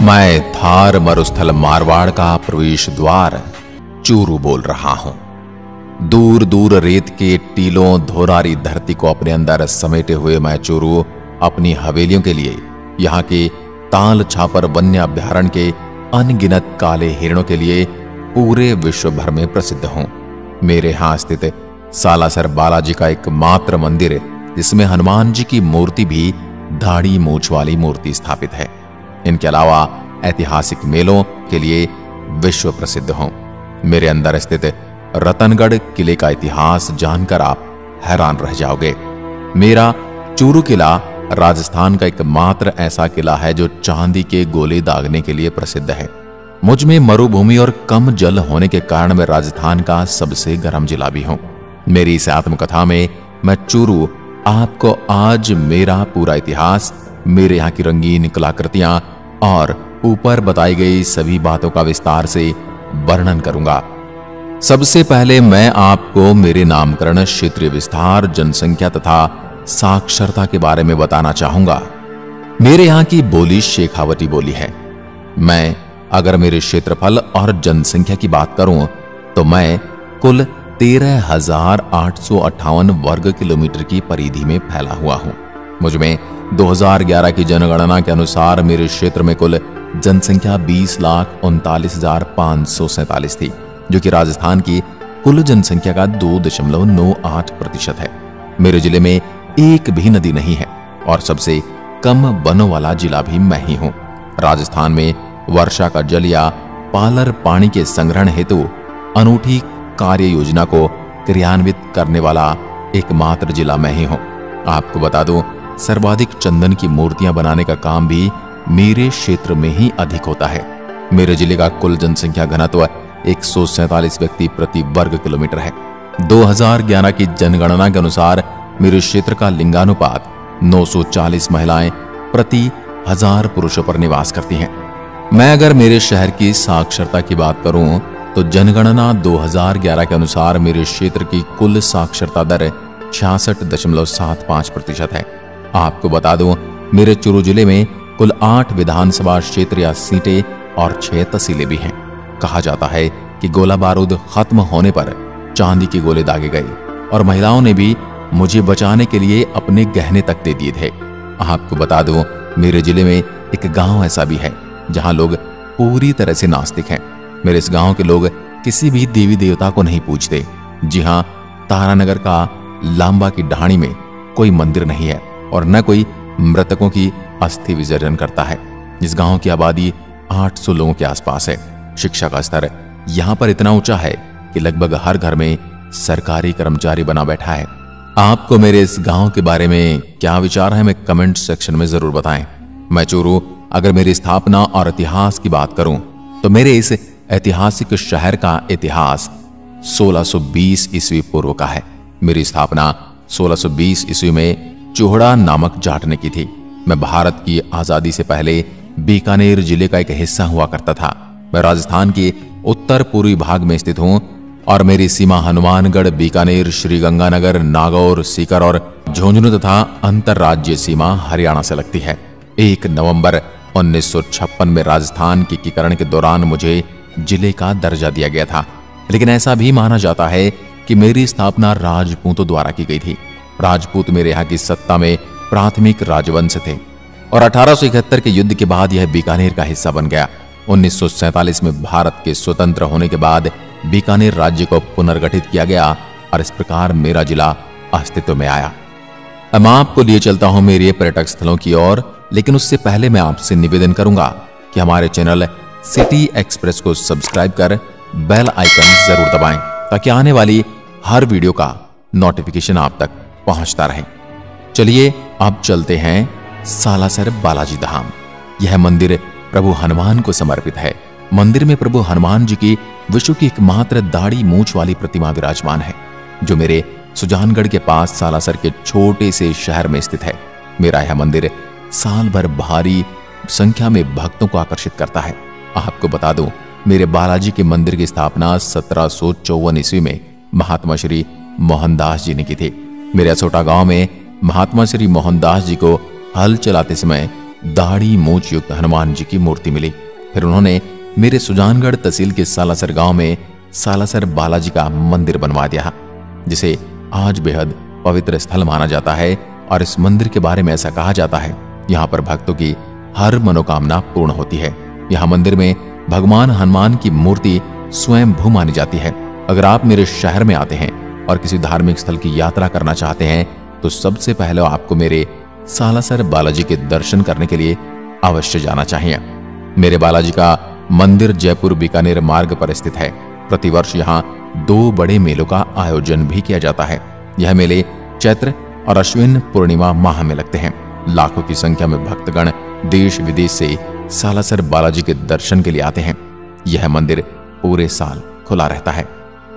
मैं थार मरुस्थल मारवाड़ का प्रवेश द्वार चूरू बोल रहा हूं। दूर दूर रेत के टीलों धोरारी धरती को अपने अंदर समेटे हुए मैं चूरू अपनी हवेलियों के लिए, यहाँ के ताल छापर वन्य अभ्यारण्य के अनगिनत काले हिरणों के लिए पूरे विश्व भर में प्रसिद्ध हूं। मेरे यहां स्थित सालासर बालाजी का एकमात्र मंदिर, जिसमें हनुमान जी की मूर्ति भी दाढ़ी मूंछ वाली मूर्ति स्थापित है। इनके अलावा ऐतिहासिक मेलों के लिए विश्व प्रसिद्ध हूं। मेरे अंदर स्थित रतनगढ़ किले का इतिहास जानकर आप हैरान रह जाओगे। मेरा चूरू किला राजस्थान का एकमात्र ऐसा किला है जो चांदी के गोले दागने के लिए प्रसिद्ध है। मुझ में मरुभूमि और कम जल होने के कारण मैं राजस्थान का सबसे गर्म जिला भी हूं। मेरी इस आत्मकथा में मैं चूरू आपको आज मेरा पूरा इतिहास, मेरे यहाँ की रंगीन कलाकृतियां और ऊपर बताई गई सभी बातों का विस्तार से वर्णन करूंगा। सबसे पहले मैं आपको मेरे नामकरण, क्षेत्रीय विस्तार, जनसंख्या तथा साक्षरता के बारे में बताना चाहूंगा। मेरे यहाँ की बोली शेखावटी बोली है। मैं अगर मेरे क्षेत्रफल और जनसंख्या की बात करूं तो मैं कुल 13,858 वर्ग किलोमीटर की परिधि में फैला हुआ हूं। मुझमें 2011 की जनगणना के अनुसार मेरे क्षेत्र में कुल जनसंख्या 20,39,547 थी, जो कि राजस्थान की कुल जनसंख्या का 2.98% है। मेरे जिले में एक भी नदी नहीं है और सबसे कम वनों वाला जिला भी मैं ही हूं। राजस्थान में वर्षा का जल या पालर पानी के संग्रहण हेतु अनूठी कार्य योजना को क्रियान्वित करने वाला एकमात्र जिला मैं ही हूं। आपको बता दूं, सर्वाधिक चंदन की मूर्तियां बनाने का काम भी मेरे क्षेत्र में ही अधिक होता है। मेरे जिले का कुल जनसंख्या घनत्व 147 व्यक्ति प्रति वर्ग किलोमीटर है। 2011 की जनगणना के अनुसार मेरे क्षेत्र का लिंगानुपात 940 महिलाएं प्रति 1000 पुरुषों पर निवास करती हैं। मैं अगर मेरे शहर की साक्षरता की बात करूं तो जनगणना 2011 के अनुसार मेरे क्षेत्र की कुल साक्षरता दर 66.75% है। आपको बता दूं, मेरे चूरू जिले में कुल 8 विधानसभा क्षेत्र या सीटें और 6 तहसीलें भी हैं। कहा जाता है कि गोला बारूद खत्म होने पर चांदी के गोले दागे गए और महिलाओं ने भी मुझे बचाने के लिए अपने गहने तक दे दिए थे। आपको बता दूं, मेरे जिले में एक गांव ऐसा भी है जहां लोग पूरी तरह से नास्तिक हैं। मेरे इस गांव के लोग किसी भी देवी देवता को नहीं पूजते। जी हां, तारानगर का लांबा की ढाणी में कोई मंदिर नहीं है और न कोई मृतकों की अस्थि विसर्जन करता है। इस गांव की आबादी 800 लोगों के आसपास है। शिक्षा का स्तर यहां पर इतना ऊंचा है कि लगभग हर घर में सरकारी कर्मचारी बना बैठा है। आपको मेरे इस गांव के बारे में क्या विचार है, मैं कमेंट सेक्शन में जरूर बताएं। मैं चूरू अगर मेरी स्थापना और इतिहास की बात करूं तो मेरे इस ऐतिहासिक शहर का इतिहास 1620 ईस्वी पूर्व का है। मेरी स्थापना 1620 ईस्वी में चोहड़ा नामक जाट ने की थी। मैं भारत की आजादी से पहले बीकानेर जिले का एक हिस्सा हुआ करता था। मैं राजस्थान के उत्तर पूर्वी भाग में स्थित हूं और मेरी सीमा हनुमानगढ़, बीकानेर, श्रीगंगानगर, नागौर, सीकर और झुंझुनू तथा अंतरराज्यीय सीमा हरियाणा से लगती है। 1 नवंबर 1956 में राजस्थान के एकीकरण के दौरान मुझे जिले का दर्जा दिया गया था, लेकिन ऐसा भी माना जाता है कि मेरी स्थापना राजपूतों द्वारा की गई थी। राजपूत मेरे यहाँ की सत्ता में प्राथमिक राजवंश थे और 1871 के युद्ध के बाद यह बीकानेर का हिस्सा बन गया। 1947 में भारत के स्वतंत्र होने के बाद बीकानेर राज्य को पुनर्गठित किया गया और इस प्रकार मेरा जिला अस्तित्व में आया। अब आपको लिए चलता हूं मेरे पर्यटक स्थलों की ओर, लेकिन उससे पहले मैं आपसे निवेदन करूंगा कि हमारे चैनल सिटी एक्सप्रेस को सब्सक्राइब कर बेल आइकन जरूर दबाएं ताकि आने वाली हर वीडियो का नोटिफिकेशन आप तक पहुंचता रहे। चलिए अब चलते हैं सालासर बालाजी धाम। यह मंदिर प्रभु हनुमान को समर्पित है। मंदिर में प्रभु हनुमान जी की विश्व की एकमात्र दाढ़ी मूंछ वाली प्रतिमा विराजमान है, जो मेरे सुजानगढ़ के पास सालासर के छोटे से शहर में स्थित है। मेरा यह मंदिर साल भर भारी संख्या में भक्तों को आकर्षित करता है। आपको बता दूं, मेरे बालाजी के मंदिर की स्थापना 1754 ईस्वी में महात्मा श्री मोहनदास जी ने की थी। मेरे असोटा गांव में महात्मा श्री मोहनदास जी को हल चलाते समय दाढ़ी मूंछ युक्त हनुमान जी की मूर्ति मिली। फिर उन्होंने मेरे सुजानगढ़ तहसील के सालासर गांव में सालासर बालाजी का मंदिर बनवा दिया, जिसे आज बेहद पवित्र स्थल माना जाता है। और इस मंदिर के बारे में ऐसा कहा जाता है, यहाँ पर भक्तों की हर मनोकामना पूर्ण होती है। यहाँ मंदिर में भगवान हनुमान की मूर्ति स्वयं भू मानी जाती है। अगर आप मेरे शहर में आते हैं और किसी धार्मिक स्थल की यात्रा करना चाहते हैं तो सबसे पहले आपको मेरे सालासर बालाजी के दर्शन करने के लिए अवश्य जाना चाहिए। मेरे बालाजी का मंदिर जयपुर बीकानेर मार्ग पर स्थित है। प्रतिवर्ष यहाँ 2 बड़े मेलों का आयोजन भी किया जाता है। यह मेले चैत्र और अश्विन पूर्णिमा माह में लगते हैं। लाखों की संख्या में भक्तगण देश विदेश से सालासर बालाजी के दर्शन के लिए आते हैं। यह मंदिर पूरे साल खुला रहता है।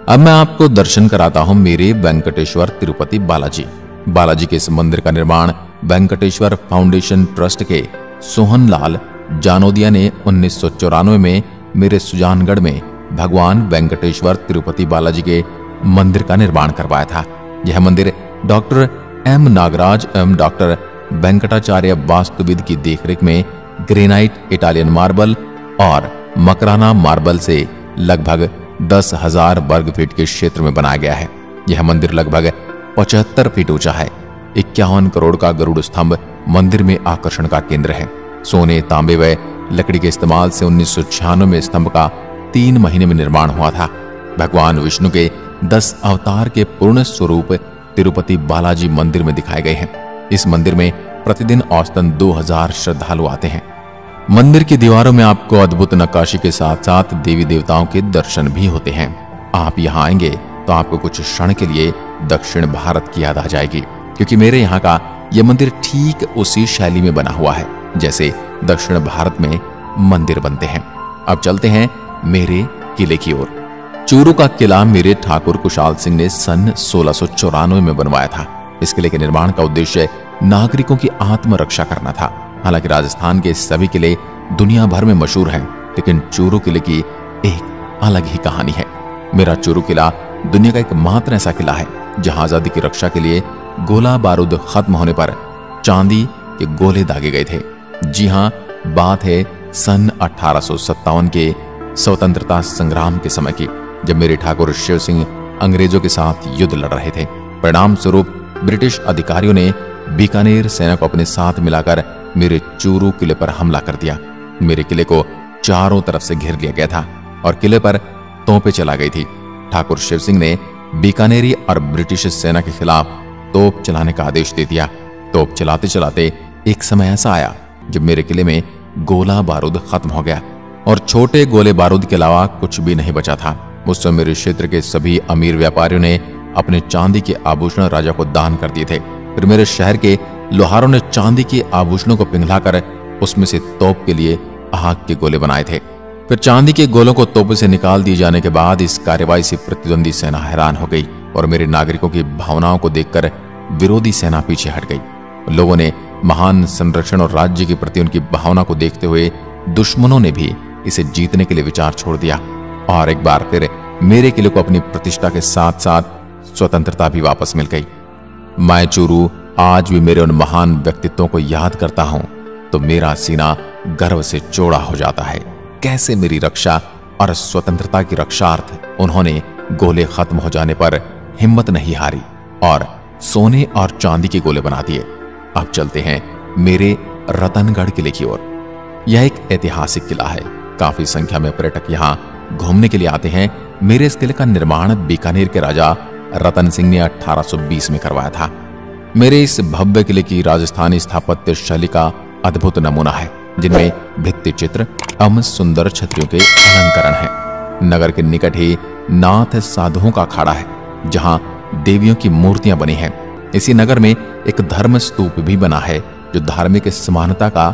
अब मैं आपको दर्शन कराता हूं मेरे वेंकटेश्वर तिरुपति बालाजी। बालाजी के इस मंदिर का निर्माण वेंकटेश्वर फाउंडेशन ट्रस्ट के सोहनलाल जानोदिया ने 1994 में मेरे सुजानगढ़ में भगवान वेंकटेश्वर तिरुपति बालाजी के मंदिर का निर्माण करवाया था। यह मंदिर डॉक्टर एम नागराज एवं डॉक्टर वेंकटाचार्य वास्तुविद की देखरेख में ग्रेनाइट, इटालियन मार्बल और मकराना मार्बल से लगभग 10,000 वर्ग फीट के क्षेत्र में बनाया गया है। यह मंदिर लगभग 75 फीट ऊंचा है। 51 करोड़ का गरुड़ स्तंभ मंदिर में आकर्षण का केंद्र है। सोने, तांबे व लकड़ी के इस्तेमाल से 1996 में स्तंभ का 3 महीने में निर्माण हुआ था। भगवान विष्णु के 10 अवतार के पूर्ण स्वरूप तिरुपति बालाजी मंदिर में दिखाए गए हैं। इस मंदिर में प्रतिदिन औसतन 2000 श्रद्धालु आते हैं। मंदिर की दीवारों में आपको अद्भुत नक्काशी के साथ साथ देवी देवताओं के दर्शन भी होते हैं। आप यहाँ आएंगे तो आपको कुछ क्षण के लिए दक्षिण भारत की याद आ जाएगी, क्योंकि मेरे यहाँ का यह मंदिर ठीक उसी शैली में बना हुआ है जैसे दक्षिण भारत में मंदिर बनते हैं। अब चलते हैं मेरे किले की ओर। चूरू का किला मेरे ठाकुर कुशाल सिंह ने सन 1694 में बनवाया था। इस किले के निर्माण का उद्देश्य नागरिकों की आत्मरक्षा करना था। हालांकि राजस्थान के सभी किले दुनिया भर में मशहूर हैं, लेकिन चूरू किले की एक अलग ही कहानी है। मेरा चूरू किला दुनिया का एकमात्र ऐसा किला है जहां आजादी की रक्षा के लिए गोला बारूद खत्म होने पर चांदी के गोले दागे गए थे। जी हां, बात है सन 1857 के स्वतंत्रता संग्राम के समय की, जब मेरे ठाकुर शिव सिंह अंग्रेजों के साथ युद्ध लड़ रहे थे। परिणाम स्वरूप ब्रिटिश अधिकारियों ने बीकानेर सेना को अपने साथ मिलाकर मेरे चूरू किले पर हमला कर दिया। मेरे किले को चारों तरफ से घेर लिया गया था और किले पर तोपें चला गई थी। ठाकुर शिव सिंह ने बीकानेरी और ब्रिटिश सेना के खिलाफ तोप चलाने का आदेश दे दिया। तोप चलाते चलाते एक समय ऐसा आया जब मेरे किले में गोला बारूद खत्म हो गया और छोटे गोले बारूद के अलावा कुछ भी नहीं बचा था। उस समय मेरे क्षेत्र के सभी अमीर व्यापारियों ने अपने चांदी के आभूषण राजा को दान कर दिए थे। फिर मेरे शहर के लोहारों ने चांदी के आभूषणों को पिघलाकर उसमें से तोप के लिए आग के गोले बनाए थे। फिर चांदी के गोलों को तोप से निकाल दिए जाने के बाद इस कार्यवाही से प्रतिद्वंदी सेना हैरान हो गई और मेरे नागरिकों की भावनाओं को देखकर विरोधी सेना पीछे हट गई। लोगों ने महान संरक्षण और राज्य के प्रति उनकी भावना को देखते हुए दुश्मनों ने भी इसे जीतने के लिए विचार छोड़ दिया और एक बार फिर मेरे किले को अपनी प्रतिष्ठा के साथ साथ स्वतंत्रता भी वापस मिल गई। मैं चूरू आज भी मेरे उन महान व्यक्तित्वों को याद करता हूं तो मेरा सीना गर्व से चौड़ा हो जाता है। कैसे मेरी रक्षा और स्वतंत्रता की रक्षार्थ उन्होंने गोले खत्म हो जाने पर हिम्मत नहीं हारी और सोने और चांदी के गोले बना दिए। अब चलते हैं मेरे रतनगढ़ किले की ओर। यह एक ऐतिहासिक किला है। काफी संख्या में पर्यटक यहाँ घूमने के लिए आते हैं। मेरे इस किले का निर्माण बीकानेर के राजा रतन सिंह ने 1820 में करवाया था। मेरे इस भव्य किले की राजस्थानी स्थापत्य शैली का अद्भुत नमूना है, जिनमें भित्ति चित्र एवं सुंदर छतरियों के अलंकरण हैं। नगर के निकट ही नाथ साधुओं का अखाड़ा है, जहां देवियों की मूर्तियां बनी हैं। इसी नगर में एक धर्म स्तूप भी बना है जो धार्मिक समानता का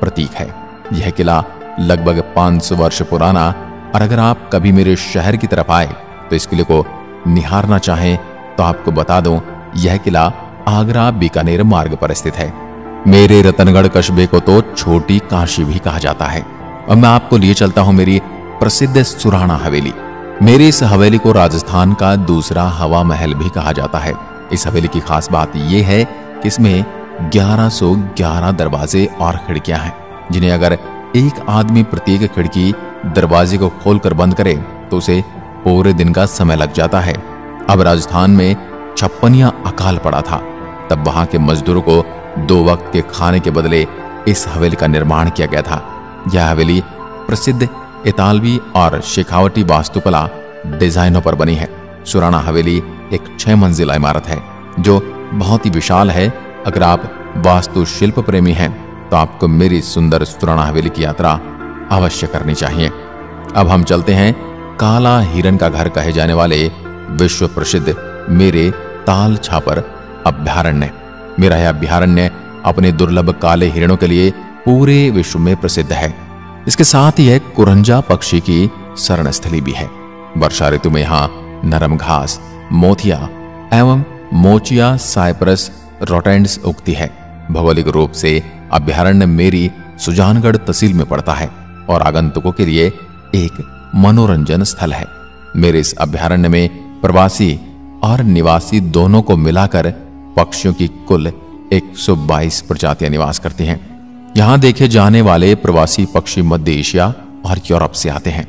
प्रतीक है। यह किला लगभग 500 वर्ष पुराना, और अगर आप कभी मेरे शहर की तरफ आए तो इस किले को निहारना चाहें तो आपको बता दूं, यह किला आगरा बीकानेर मार्ग पर स्थित है। मेरे रतनगढ़ कस्बे को तो छोटी काशी भी कहा जाता है। अब मैं आपको लिए चलता हूं मेरी प्रसिद्ध सुराणा हवेली। मेरी इस हवेली को राजस्थान का दूसरा हवा महल भी कहा जाता है। इस हवेली की खास बात यह है कि इसमें 1111 दरवाजे और खिड़कियां हैं, जिन्हें अगर एक आदमी प्रत्येक खिड़की दरवाजे को खोलकर बंद करे तो उसे पूरे दिन का समय लग जाता है। अब राजस्थान में 56 अकाल पड़ा था, तब वहां के मजदूरों को 2 वक्त के खाने के बदले इस हवेली का निर्माण किया गया था। यह हवेली प्रसिद्ध इतालवी और शेखावटी वास्तुकला डिजाइनों पर बनी है। सुराना हवेली एक 6 मंजिला इमारत है जो बहुत ही विशाल है। अगर आप वास्तुशिल्प प्रेमी हैं तो आपको मेरी सुंदर सुराना हवेली की यात्रा अवश्य करनी चाहिए। अब हम चलते हैं काला हिरन का घर कहे जाने वाले विश्व प्रसिद्ध मेरे ताल छापर अभयारण्य। मेरा यह अभयारण्य अपने दुर्लभ काले हिरणों के लिए पूरे विश्व में प्रसिद्ध है। इसके साथ ही यह कुरंजा पक्षी की शरण स्थली भी है। वर्षा ऋतु में यहाँ नरम घास, मोथिया एवं मोचिया साइप्रस रोटेंड्स उगती है। भौगोलिक रूप से अभयारण्य मेरी सुजानगढ़ तहसील में पड़ता है और आगंतुकों के लिए एक मनोरंजन स्थल है। मेरे इस अभयारण्य में प्रवासी और निवासी दोनों को मिलाकर पक्षियों की कुल 122 प्रजातियां निवास करती हैं। यहां देखे जाने वाले प्रवासी पक्षी मध्य एशिया और यूरोप से आते हैं।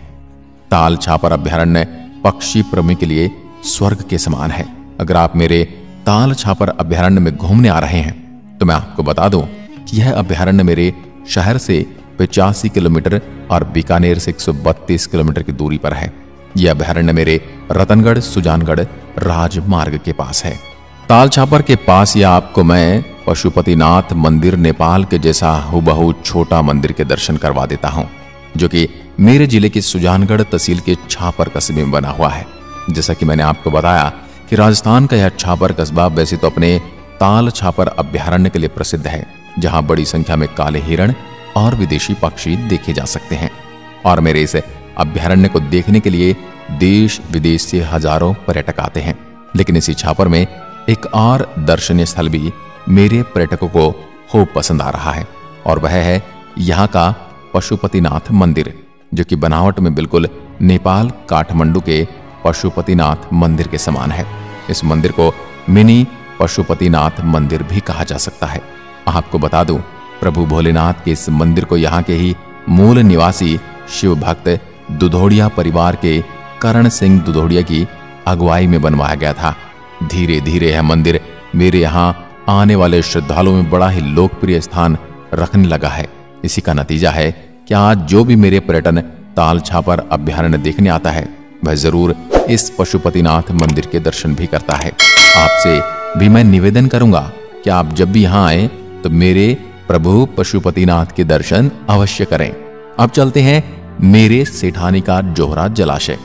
ताल छापर अभयारण्य पक्षी प्रेमी के लिए स्वर्ग के समान है। अगर आप मेरे ताल छापर अभयारण्य में घूमने आ रहे हैं तो मैं आपको बता दूं कि यह अभयारण्य मेरे शहर से 85 किलोमीटर और बीकानेर से 132 किलोमीटर की दूरी पर है। यह अभयारण्य मेरे रतनगढ़ सुजानगढ़ राजमार्ग के पास है। ताल छापर के पास या आपको मैं पशुपतिनाथ मंदिर नेपाल के जैसा हुबहू छोटा मंदिर के दर्शन करवा देता हूं, जो कि मेरे जिले के सुजानगढ़ तहसील के छापर कस्बे में बना हुआ है। जैसा कि मैंने आपको बताया कि राजस्थान का यह छापर कस्बा वैसे तो अपने ताल छापर अभयारण्य के लिए प्रसिद्ध है, जहां बड़ी संख्या में काले हिरण और विदेशी पक्षी देखे जा सकते हैं। और मेरे इस अभयारण्य को देखने के लिए देश विदेश से हजारों पर्यटक आते हैं। लेकिन इसी छापर में एक और दर्शनीय स्थल भी मेरे पर्यटकों को खूब पसंद आ रहा है, और वह है यहाँ का पशुपतिनाथ मंदिर, जो कि बनावट में बिल्कुल नेपाल काठमांडू के पशुपतिनाथ मंदिर के समान है। इस मंदिर को मिनी पशुपतिनाथ मंदिर भी कहा जा सकता है। आपको बता दूं, प्रभु भोलेनाथ के इस मंदिर को यहाँ के ही मूल निवासी शिव भक्त दुधोड़िया परिवार के करण सिंह दुधोड़िया की अगुवाई में बनवाया गया था। धीरे धीरे यह मंदिर मेरे यहाँ आने वाले श्रद्धालुओं में बड़ा ही लोकप्रिय स्थान रखने लगा है। इसी का नतीजा है कि आज जो भी मेरे पर्यटन ताल छापर अभयारण्य देखने आता है वह जरूर इस पशुपतिनाथ मंदिर के दर्शन भी करता है। आपसे भी मैं निवेदन करूंगा कि आप जब भी यहाँ आए तो मेरे प्रभु पशुपतिनाथ के दर्शन अवश्य करें। अब चलते हैं मेरे सेठानी का जोहरा जलाशय।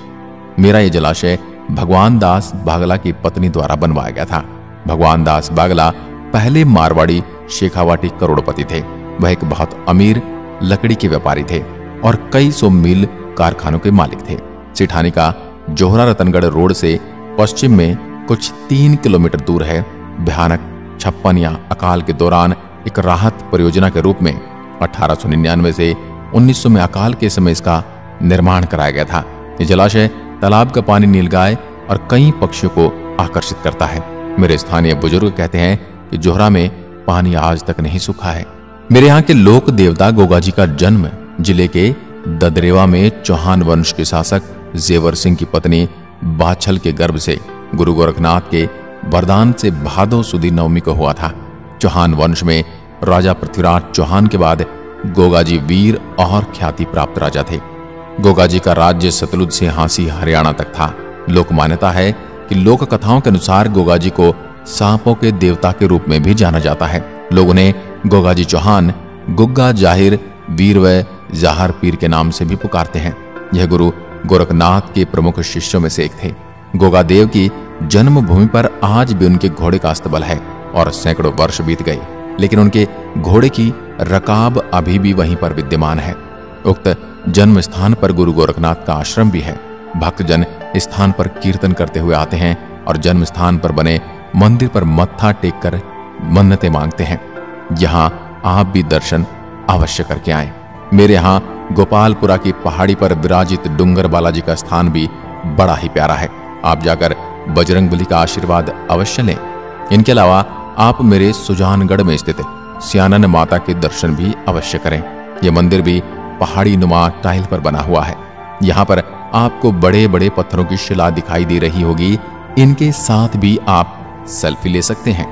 मेरा यह जलाशय भगवान दास बागला की पत्नी द्वारा बनवाया गया था। भगवान दास बागला पहले मारवाड़ी शेखावाटी करोड़पति थे। वह एक बहुत अमीर लकड़ी के व्यापारी थे और कई सौ मील कारखानों के मालिक थे। सेठानी का जोहरा रतनगढ़ रोड से पश्चिम में कुछ 3 किलोमीटर दूर है। भयानक 56 अकाल के दौरान एक राहत परियोजना के रूप में 1899 से 1900 में अकाल के समय इसका निर्माण कराया गया था। ये जलाशय तालाब का पानी नीलगाय और कई पक्षियों को आकर्षित करता है। मेरे स्थानीय बुजुर्ग कहते हैं कि जोहरा में पानी आज तक नहीं सूखा है। मेरे यहाँ के लोक देवता गोगाजी का जन्म जिले के ददरेवा में चौहान वंश के शासक जेवर सिंह की पत्नी बाछल के गर्भ से गुरु गोरखनाथ के वरदान से भादो सुदी नवमी को हुआ था। चौहान वंश में राजा पृथ्वीराज चौहान के बाद गोगाजी वीर और ख्याति प्राप्त राजा थे। गोगाजी का राज्य सतलुज से हांसी हरियाणा तक था। लोक मान्यता है कि लोक कथाओं के अनुसार गोगाजी को सांपों के देवता के रूप में भी जाना जाता है। लोग उन्हें गोगाजी चौहान, गुग्गा जाहिर, वीर व जाहर पीर के नाम से भी पुकारते हैं। यह गुरु गोरखनाथ के प्रमुख शिष्यों में से एक थे। गोगा देव की जन्मभूमि पर आज भी उनके घोड़े का अस्तबल है और सैकड़ों वर्ष बीत गए, लेकिन उनके घोड़े की रकाब अभी भी वहीं पर विद्यमान है। उक्त जन्म स्थान पर गुरु गोरखनाथ का आश्रम भी है। भक्तजन स्थान पर कीर्तन करते हुए आते हैं और जन्म स्थान पर बने मंदिर पर मत्था टेक कर मन्नतें मांगते हैं। यहाँ आप भी दर्शन अवश्य करके आएं। मेरे यहाँ गोपालपुरा की पहाड़ी पर विराजित डूंगर बालाजी का स्थान भी बड़ा ही प्यारा है। आप जाकर बजरंगबली का आशीर्वाद अवश्य लें। इनके अलावा आप मेरे सुजानगढ़ में स्थित सियानन माता के दर्शन भी अवश्य करें। यह मंदिर भी पहाड़ी नुमा टाइल पर बना हुआ है। यहाँ पर आपको बड़े बड़े पत्थरों की शिला दिखाई दे रही होगी, इनके साथ भी आप सेल्फी ले सकते हैं।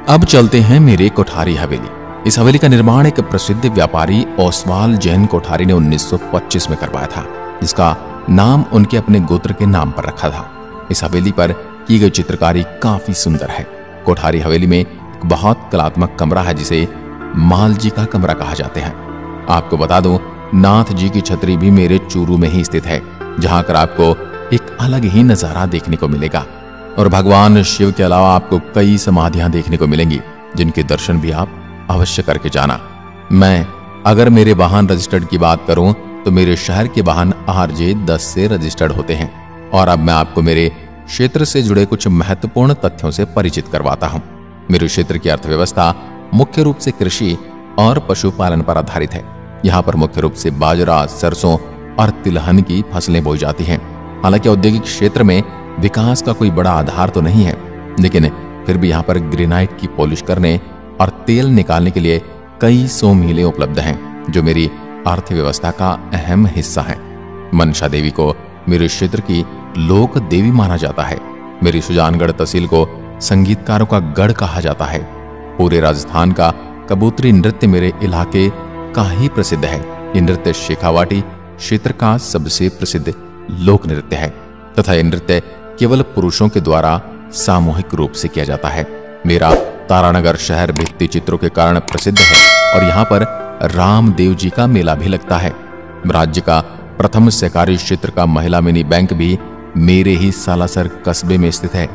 अब चलते हैं मेरे कोठारी हवेली। इस हवेली का निर्माण एक प्रसिद्ध व्यापारी ओसवाल जैन कोठारी ने 1925 में करवाया था, जिसका नाम उनके अपने गोत्र के नाम पर रखा था। इस हवेली पर की गई चित्रकारी काफी सुंदर है। कोठारी हवेली में एक बहुत कलात्मक कमरा है जिसे माल जी का कमरा कहा जाते हैं। आपको बता दूं, नाथ जी की छतरी भी मेरे चूरू में ही स्थित है, जहां कर आपको एक अलग ही नजारा देखने को मिलेगा। और भगवान शिव के अलावा आपको कई समाधियां देखने को मिलेंगी, जिनके दर्शन भी आप अवश्य करके जाना। मैं अगर मेरे वाहन रजिस्टर्ड की बात करूं तो मेरे शहर के वाहन RJ 10 से रजिस्टर्ड होते हैं। और अब मैं आपको मेरे क्षेत्र से जुड़े कुछ महत्वपूर्ण तथ्यों से परिचित करवाता हूं। मेरे क्षेत्र की अर्थव्यवस्था मुख्य रूप से कृषि और पशुपालन पर आधारित है। यहाँ पर मुख्य रूप से बाजरा, सरसों और तिलहन की फसलें बोई जाती हैं। हालांकि औद्योगिक क्षेत्र में विकास का कोई बड़ा आधार तो नहीं है, लेकिन फिर भी यहाँ पर ग्रेनाइट की पॉलिश करने और तेल निकालने के लिए कई 100 मिलें उपलब्ध हैं, जो मेरी अर्थव्यवस्था का अहम हिस्सा है। मनसा देवी को मेरे क्षेत्र की लोक देवी माना जाता है। मेरी सुजानगढ़ तहसील को संगीतकारों का गढ़ कहा जाता है। पूरे राजस्थान का कबूतरी नृत्य मेरे इलाके का ही प्रसिद्ध है। ये नृत्य शेखावाटी क्षेत्र का सबसे प्रसिद्ध लोक नृत्य है तथा यह नृत्य केवल पुरुषों के द्वारा सामूहिक रूप से किया जाता है। मेरा तारानगर शहर भित्ति चित्रों के कारण प्रसिद्ध है और यहाँ पर रामदेव जी का मेला भी लगता है। राज्य का प्रथम सहकारी क्षेत्र का महिला मिनी बैंक भी मेरे ही सालासर कस्बे में स्थित है।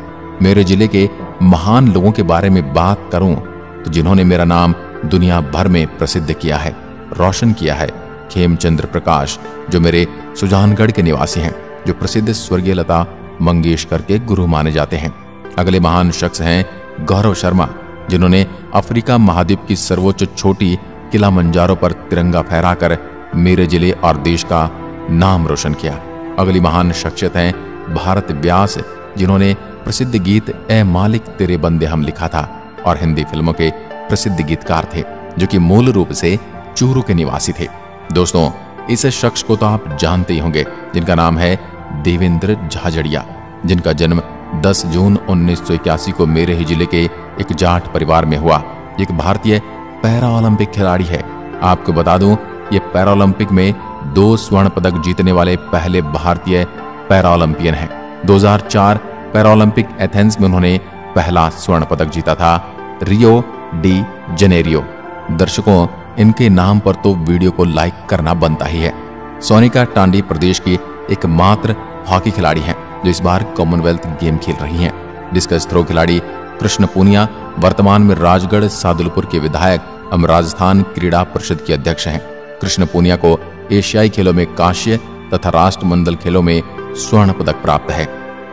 मेरे जिले के महान लोगों के बारे में बात करूं तो जिन्होंने मेरा नाम दुनिया भर में प्रसिद्ध किया है, रोशन किया है, खेमचंद्र प्रकाश जो मेरे सुजानगढ़ के निवासी हैं, जो प्रसिद्ध स्वर्गीय लता मंगेशकर के गुरु माने जाते हैं। अगले महान शख्स हैं गौरव शर्मा, जिन्होंने अफ्रीका महाद्वीप की सर्वोच्च चोटी किलिमंजारो पर तिरंगा फहराकर मेरे जिले और देश का नाम रोशन किया। अगली महान शख्सियत हैं भारत व्यास, जिन्होंने प्रसिद्ध गीत ए मालिक तेरे बंदे हम लिखा था और हिंदी फिल्मों के प्रसिद्ध गीतकार थे, जो कि मूल रूप से चूरू के निवासी थे। दोस्तों, इस शख्स को तो आप जानते ही होंगे, जिनका नाम है देवेंद्र झाझड़िया, जिनका जन्म 10 जून 1981 को मेरे ही जिले के एक जाट परिवार में हुआ। एक भारतीय पैरा ओलंपिक खिलाड़ी है। आपको बता दूं, ये पैरा ओलंपिक में 2 स्वर्ण पदक जीतने वाले पहले भारतीय पैरा ओलंपियन हैं। 2004 पैरा ओलंपिक एथेंस में उन्होंने पहला स्वर्ण पदक जीता था, रियो डी जनेरियो। दर्शकों, इनके नाम पर तो वीडियो को लाइक करना बनता ही है। सोनिका टांडी प्रदेश की एकमात्र हॉकी खिलाड़ी हैं, जो इस बार कॉमनवेल्थ गेम खेल रही हैं। डिस्कस थ्रो खिलाड़ी कृष्ण पूनिया वर्तमान में राजगढ़ सादुलपुर के विधायक एवं राजस्थान क्रीड़ा परिषद के अध्यक्ष हैं। कृष्ण पूनिया को एशियाई खेलों में कांस्य तथा राष्ट्रमंडल खेलों में स्वर्ण पदक प्राप्त है।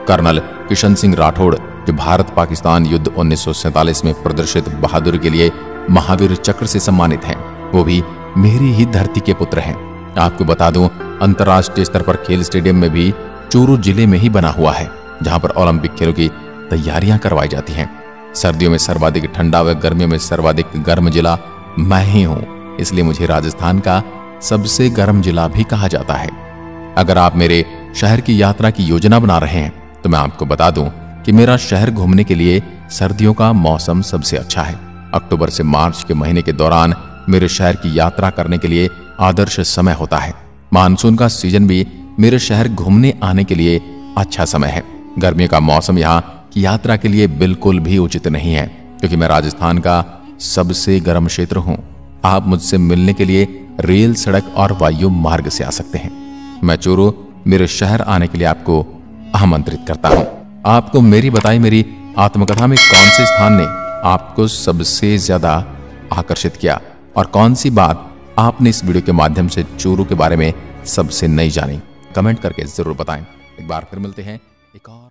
कर्नल किशन सिंह राठौड़, जो भारत पाकिस्तान युद्ध 1947 में प्रदर्शित बहादुरी के लिए महावीर चक्र से सम्मानित हैं, वो भी मेरी ही धरती के पुत्र हैं। आपको बता दूं, अंतर्राष्ट्रीय स्तर पर खेल स्टेडियम में भी चूरू जिले में ही बना हुआ है, जहां पर ओलंपिक खेलों की तैयारियां करवाई जाती हैं। सर्दियों में सर्वाधिक ठंडा व गर्मियों में सर्वाधिक गर्म जिला मैं ही हूं, इसलिए मुझे राजस्थान का सबसे गर्म जिला भी कहा जाता है। अगर आप मेरे शहर की यात्रा की योजना बना रहे हैं तो मैं आपको बता दूं कि मेरा शहर घूमने के लिए सर्दियों का मौसम सबसे अच्छा है। अक्टूबर से मार्च के महीने के दौरान मेरे शहर की यात्रा करने के लिए आदर्श समय होता है। मानसून का सीजन भी मेरे शहर घूमने आने के लिए अच्छा समय है। गर्मियों का मौसम यहाँ की यात्रा के लिए बिल्कुल भी उचित नहीं है, क्योंकि मैं राजस्थान का सबसे गर्म क्षेत्र हूँ। आप मुझसे मिलने के लिए रेल, सड़क और वायु मार्ग से आ सकते हैं। मैं चूरू मेरे शहर आने के लिए आपको आमंत्रित करता हूँ। आपको मेरी बताई मेरी आत्मकथा में कौन से स्थान ने आपको सबसे ज्यादा आकर्षित किया और कौन सी बात आपने इस वीडियो के माध्यम से चूरू के बारे में सबसे नई जानी, कमेंट करके जरूर बताएं। एक बार फिर मिलते हैं एक और